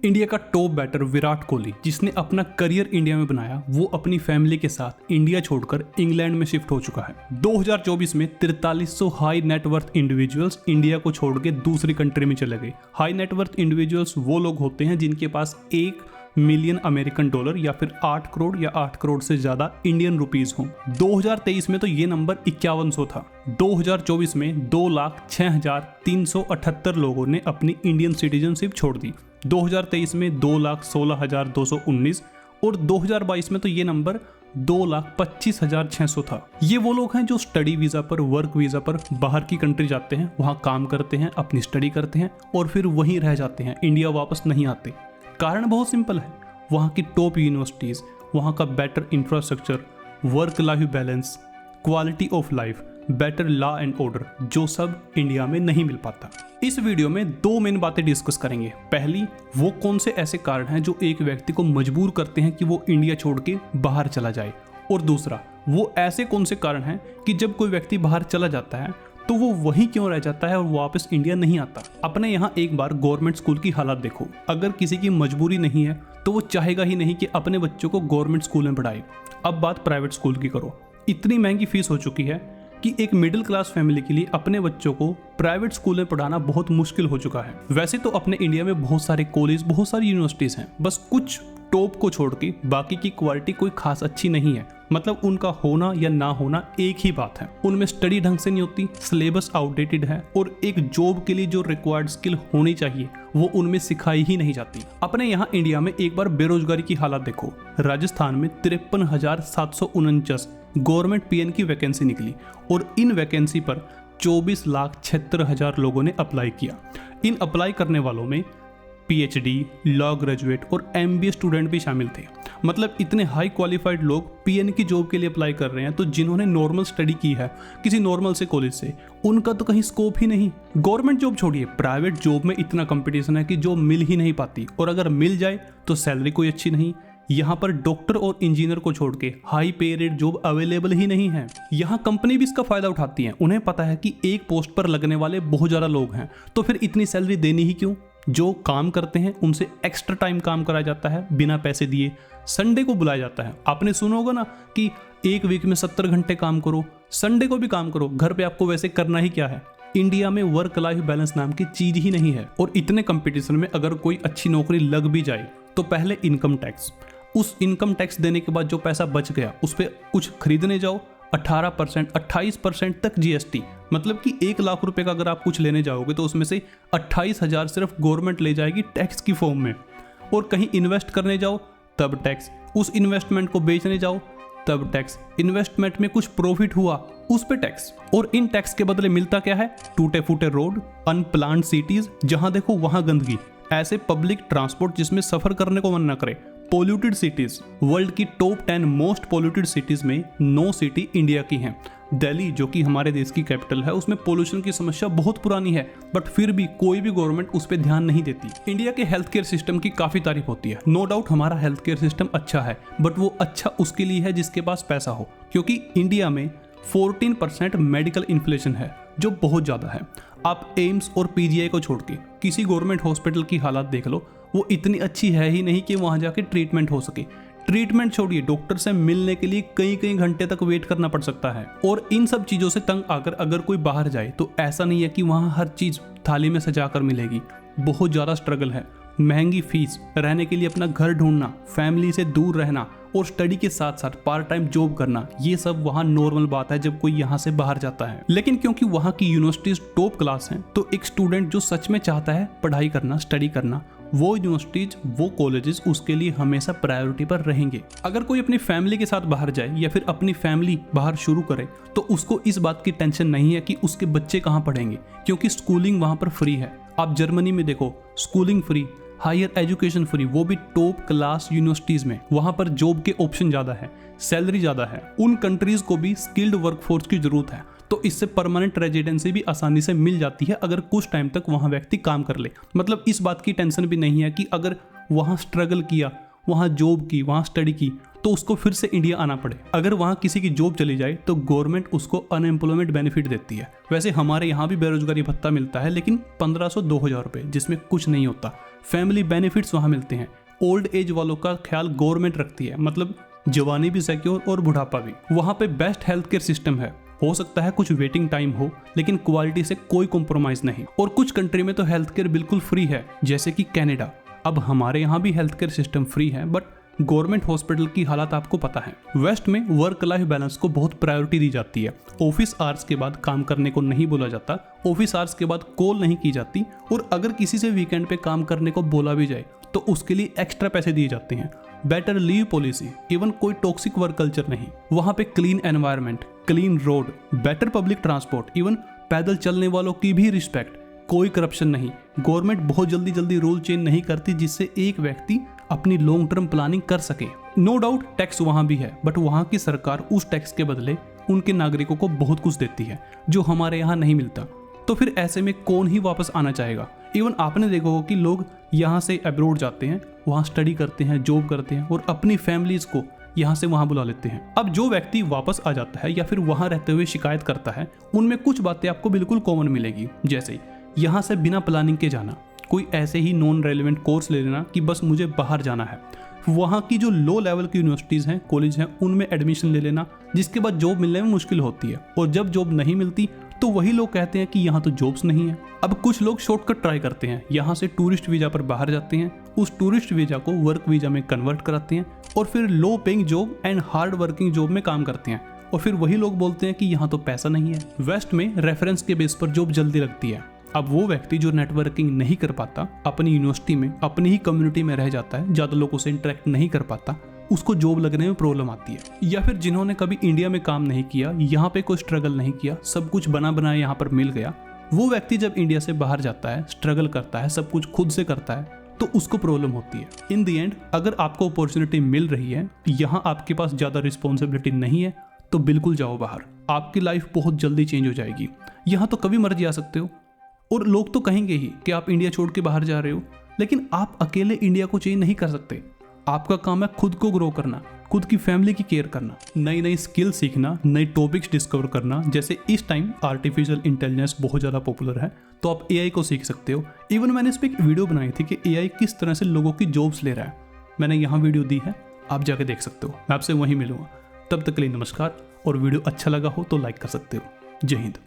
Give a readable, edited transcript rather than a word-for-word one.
India का top batter Virat Kohli, जिसने अपना करियर इंडिया में बनाया, वो अपनी फैमिली के साथ इंडिया छोड़कर इंग्लैंड में शिफ्ट हो चुका है। 2024 में 4300 हाई नेटवर्थ इंडिविजुअल्स इंडिया को छोड़ के दूसरी कंट्री में चले गए। हाई नेटवर्थ इंडिविजुअल्स वो लोग होते हैं जिनके पास 1 मिलियन अमेरिकन डॉलर या फिर 8 करोड़ या 8 करोड़ से ज्यादा इंडियन रुपीस हो। 2023 में तो ये नंबर 5100 था। 2024 में 2,06,378 लोगों ने अपनी इंडियन सिटीजनशिप छोड़ दी। 2023 में 2,16,219 और 2022 में तो ये नंबर 2,25,600 था। ये वो लोग हैं जो स्टडी वीज़ा पर, वर्क वीज़ा पर बाहर की कंट्री जाते हैं, वहाँ काम करते हैं, अपनी स्टडी करते हैं और फिर वहीं रह जाते हैं, इंडिया वापस नहीं आते। कारण बहुत सिंपल है, वहाँ की टॉप यूनिवर्सिटीज़, वहाँ का better infrastructure, work life balance, quality of life, better law and order, जो सब इंडिया में नहीं मिल पाता। इस वीडियो में 2 मेन बातें डिस्कस करेंगे। पहली, वो कौन से ऐसे कारण हैं जो एक व्यक्ति को मजबूर करते हैं कि वो इंडिया छोड़ के बाहर चला जाए, और दूसरा, वो ऐसे कौन से कारण हैं कि जब कोई व्यक्ति बाहर चला जाता है तो वो वहीं क्यों रह जाता है और वापस इंडिया नहीं आता। अपने यहाँ एक बार गवर्नमेंट स्कूल की हालत देखो। अगर किसी की मजबूरी नहीं है तो वो चाहेगा ही नहीं कि अपने बच्चों को गवर्नमेंट स्कूल में पढ़ाए। अब बात प्राइवेट स्कूल की करो, इतनी महंगी फीस हो चुकी है कि एक मिडिल क्लास फैमिली के लिए अपने बच्चों को प्राइवेट स्कूल में पढ़ाना बहुत मुश्किल हो चुका है। वैसे तो अपने इंडिया में बहुत सारे कॉलेज, बहुत सारी यूनिवर्सिटीज हैं, बस कुछ टॉप को छोड़ के बाकी की क्वालिटी कोई खास अच्छी नहीं है। मतलब उनका होना या ना होना एक ही बात है। उनमें स्टडी ढंग से नहीं होती, सिलेबस आउटडेटेड है और एक जॉब के लिए जो रिक्वायर्ड स्किल होनी चाहिए वो उनमें सिखाई ही नहीं जाती। अपने यहाँ इंडिया में एक बार बेरोजगारी की हालत देखो। राजस्थान में 53,749 गवर्नमेंट पीएन की वैकेंसी निकली और इन वैकेंसी पर 24,76,000 लोगों ने अप्लाई किया। इन अप्लाई करने वालों में पीएचडी, लॉ ग्रेजुएट और एमबीए स्टूडेंट भी शामिल थे। मतलब इतने हाई क्वालिफाइड लोग पीएन की जॉब के लिए अप्लाई कर रहे हैं, तो जिन्होंने नॉर्मल स्टडी की है किसी नॉर्मल से कॉलेज से, उनका तो कहीं स्कोप ही नहीं। गवर्नमेंट जॉब छोड़िए, प्राइवेट जॉब में इतना कंपटीशन है कि जॉब मिल ही नहीं पाती, और अगर मिल जाए तो सैलरी कोई अच्छी नहीं। यहाँ पर डॉक्टर और इंजीनियर को छोड़ के हाई पे रेट जॉब अवेलेबल ही नहीं है। यहाँ कंपनी भी इसका फायदा उठाती है। उन्हें पता है कि एक पोस्ट पर लगने वाले बहुत ज़्यादा लोग हैं, तो फिर इतनी सैलरी देनी ही क्यों। जो काम करते हैं उनसे एक्स्ट्रा टाइम काम कराया जाता है बिना पैसे दिए। संडे को बुलाया जाता है। आपने सुना होगा ना कि एक वीक में 70 घंटे काम करो, संडे को भी काम करो, घर पे आपको वैसे करना ही क्या है। इंडिया में वर्क लाइफ बैलेंस नाम की चीज ही नहीं है। और इतने कंपटीशन में अगर कोई अच्छी नौकरी लग भी जाए तो पहले इनकम टैक्स, उस इनकम टैक्स देने के बाद जो पैसा बच गया उस पर कुछ खरीदने जाओ 18%, 28% तक जीएसटी। मतलब कि 1 लाख रुपए का अगर आप कुछ लेने जाओगे तो उसमें से 28,000 सिर्फ गवर्नमेंट ले जाएगी टैक्स की फॉर्म में। और कहीं इन्वेस्ट करने जाओ तब टैक्स, उस इन्वेस्टमेंट को बेचने जाओ तब टैक्स, इन्वेस्टमेंट में कुछ प्रॉफिट हुआ उस पे टैक्स। और इन टैक्स के बदले मिलता क्या है? टूटे फूटे रोड, अनप्लान्ड सिटीज, जहां देखो वहां गंदगी, ऐसे पब्लिक ट्रांसपोर्ट जिसमें सफर करने को मन न करे, पोल्यूटेड सिटीज। वर्ल्ड की टॉप 10 मोस्ट पोल्यूटेड सिटीज में 9 सिटी इंडिया की हैं। दिल्ली, जो कि हमारे देश की कैपिटल है, उसमें पोल्यूशन की समस्या बहुत पुरानी है, बट फिर भी कोई भी गवर्नमेंट उस पर ध्यान नहीं देती। इंडिया के हेल्थ केयर सिस्टम की काफी तारीफ होती है। नो डाउट हमारा हेल्थ केयर सिस्टम अच्छा है, बट वो अच्छा उसके लिए है जिसके पास पैसा हो, क्योंकि इंडिया में 14% मेडिकल इन्फ्लेशन है, जो बहुत ज्यादा है। आप एम्स और पीजीआई को छोड़ के किसी गवर्नमेंट हॉस्पिटल की हालत देख लो, वो इतनी अच्छी है ही नहीं कि वहां जाके ट्रीटमेंट हो सके। ट्रीटमेंट छोड़िए, डॉक्टर से मिलने के लिए कई घंटे तक वेट करना पड़ सकता है। और इन सब चीजों से तंग आकर अगर कोई बाहर जाए तो ऐसा नहीं है कि वहां हर चीज थाली में सजाकर मिलेगी। बहुत ज्यादा स्ट्रगल है। महंगी फीस, रहने के लिए अपना घर ढूंढना, फैमिली से दूर रहना और स्टडी के साथ साथ पार्ट टाइम जॉब करना, ये सब वहाँ नॉर्मल बात है जब कोई यहाँ से बाहर जाता है। लेकिन क्योंकि वहाँ की यूनिवर्सिटीज टॉप क्लास हैं, तो एक स्टूडेंट जो सच में चाहता है पढ़ाई करना, स्टडी करना, वो यूनिवर्सिटीज, वो कॉलेजेस उसके लिए हमेशा प्रायोरिटी पर रहेंगे। अगर कोई अपनी फैमिली के साथ बाहर जाए या फिर अपनी फैमिली बाहर शुरू करे तो उसको इस बात की टेंशन नहीं है कि उसके बच्चे कहाँ पढ़ेंगे, क्योंकि स्कूलिंग वहाँ पर फ्री है। आप जर्मनी में देखो, schooling free, higher education free, वो भी टॉप क्लास यूनिवर्सिटीज में। वहां पर जॉब के ऑप्शन ज्यादा है, सैलरी ज्यादा है। उन कंट्रीज को भी स्किल्ड वर्कफोर्स की जरूरत है, तो इससे परमानेंट रेजिडेंसी भी आसानी से मिल जाती है अगर कुछ टाइम तक वहां व्यक्ति काम कर ले। मतलब इस बात की टेंशन भी नहीं है कि अगर वहां स्ट्रगल किया, वहां जॉब की, वहां स्टडी की, तो तो उसको फिर से इंडिया आना पड़े। अगर वहाँ किसी की जॉब चली जाए तो गवर्नमेंट उसको अनएम्प्लॉयमेंट बेनिफिट देती है। वैसे हमारे यहाँ भी बेरोजगारी भत्ता मिलता है, लेकिन 1500-2000 रुपये, जिसमें कुछ नहीं होता। फैमिली बेनिफिट्स वहाँ मिलते हैं। ओल्ड एज वालों का ख्याल गवर्नमेंट रखती है, मतलब जवानी भी सिक्योर और बुढ़ापा भी। वहाँ पे बेस्ट हेल्थ केयर सिस्टम है। हो सकता है कुछ वेटिंग टाइम हो, लेकिन क्वालिटी से कोई कॉम्प्रोमाइज नहीं। और कुछ कंट्री में तो हेल्थ केयर बिल्कुल फ्री है, जैसे कि कनाडा। अब हमारे यहाँ भी हेल्थ केयर सिस्टम फ्री है, बट गवर्नमेंट हॉस्पिटल की हालत आपको पता है। वेस्ट में वर्क लाइफ बैलेंस को बहुत प्रायोरिटी दी जाती है। ऑफिस आवर्स के बाद काम करने को नहीं बोला जाता, ऑफिस आवर्स के बाद कॉल नहीं की जाती, और अगर किसी से वीकेंड पे काम करने को बोला भी जाए तो उसके लिए एक्स्ट्रा पैसे दिए जाते हैं। बेटर लीव पॉलिसी, इवन कोई टॉक्सिक वर्क कल्चर नहीं। वहाँ पे clean environment, clean road, better public transport, even पैदल चलने वालों की भी रिस्पेक्ट, कोई करप्शन नहीं। गवर्नमेंट बहुत जल्दी रूल चेंज नहीं करती जिससे एक व्यक्ति अपनी लॉन्ग टर्म प्लानिंग कर सके। नो डाउट टैक्स वहाँ भी है, बट वहाँ की सरकार उस टैक्स के बदले उनके नागरिकों को बहुत कुछ देती है जो हमारे यहाँ नहीं मिलता। तो फिर ऐसे में कौन ही वापस आना चाहेगा। इवन आपने देखा होगा कि लोग यहाँ से अब्रॉड जाते हैं, वहाँ स्टडी करते हैं, जॉब करते हैं और अपनी फैमिलीज को यहाँ से वहाँ बुला लेते हैं। अब जो व्यक्ति वापस आ जाता है या फिर वहाँ रहते हुए शिकायत करता है, उनमें कुछ बातें आपको बिल्कुल कॉमन मिलेगी, जैसे यहाँ से बिना प्लानिंग के जाना, कोई ऐसे ही नॉन रेलिवेंट कोर्स ले लेना कि बस मुझे बाहर जाना है, वहाँ की जो लो लेवल की यूनिवर्सिटीज़ हैं, कॉलेज हैं, उनमें एडमिशन ले लेना, जिसके बाद जॉब मिलने में मुश्किल होती है। और जब जॉब नहीं मिलती तो वही लोग कहते हैं कि यहाँ तो जॉब्स नहीं है। अब कुछ लोग शॉर्टकट ट्राई करते हैं, यहाँ से टूरिस्ट वीज़ा पर बाहर जाते हैं, उस टूरिस्ट वीज़ा को वर्क वीज़ा में कन्वर्ट कराते हैं और फिर low paying job and hard working job में काम करते हैं। और फिर वही लोग बोलते हैं कि यहाँ तो पैसा नहीं है। वेस्ट में रेफरेंस के बेस पर जॉब जल्दी लगती है। अब वो व्यक्ति जो नेटवर्किंग नहीं कर पाता, अपनी यूनिवर्सिटी में अपनी ही कम्युनिटी में रह जाता है, ज़्यादा लोगों से इंटरेक्ट नहीं कर पाता, उसको जॉब लगने में प्रॉब्लम आती है। या फिर जिन्होंने कभी इंडिया में काम नहीं किया, यहाँ पे कोई स्ट्रगल नहीं किया, सब कुछ बना बनाया यहाँ पर मिल गया, वो व्यक्ति जब इंडिया से बाहर जाता है, स्ट्रगल करता है, सब कुछ खुद से करता है, तो उसको प्रॉब्लम होती है। इन द एंड अगर आपको अपॉर्चुनिटी मिल रही है, यहाँ आपके पास ज़्यादा रिस्पॉन्सिबिलिटी नहीं है, तो बिल्कुल जाओ बाहर। आपकी लाइफ बहुत जल्दी चेंज हो जाएगी। यहाँ तो कभी मर्जी आ सकते हो, और लोग तो कहेंगे ही कि आप इंडिया छोड़ के बाहर जा रहे हो, लेकिन आप अकेले इंडिया को चेंज नहीं कर सकते। आपका काम है खुद को ग्रो करना, खुद की फैमिली की केयर करना, नई नई स्किल सीखना, नए टॉपिक्स डिस्कवर करना। जैसे इस टाइम आर्टिफिशियल इंटेलिजेंस बहुत ज़्यादा पॉपुलर है, तो आप एआई को सीख सकते हो। इवन मैंने इस पर एक वीडियो बनाई थी कि एआई किस तरह से लोगों की जॉब्स ले रहा है, मैंने यहाँ वीडियो दी है, आप जाके देख सकते हो। मैं आपसे वहीं मिलूंगा, तब तक के लिए नमस्कार। और वीडियो अच्छा लगा हो तो लाइक कर सकते हो। जय हिंद।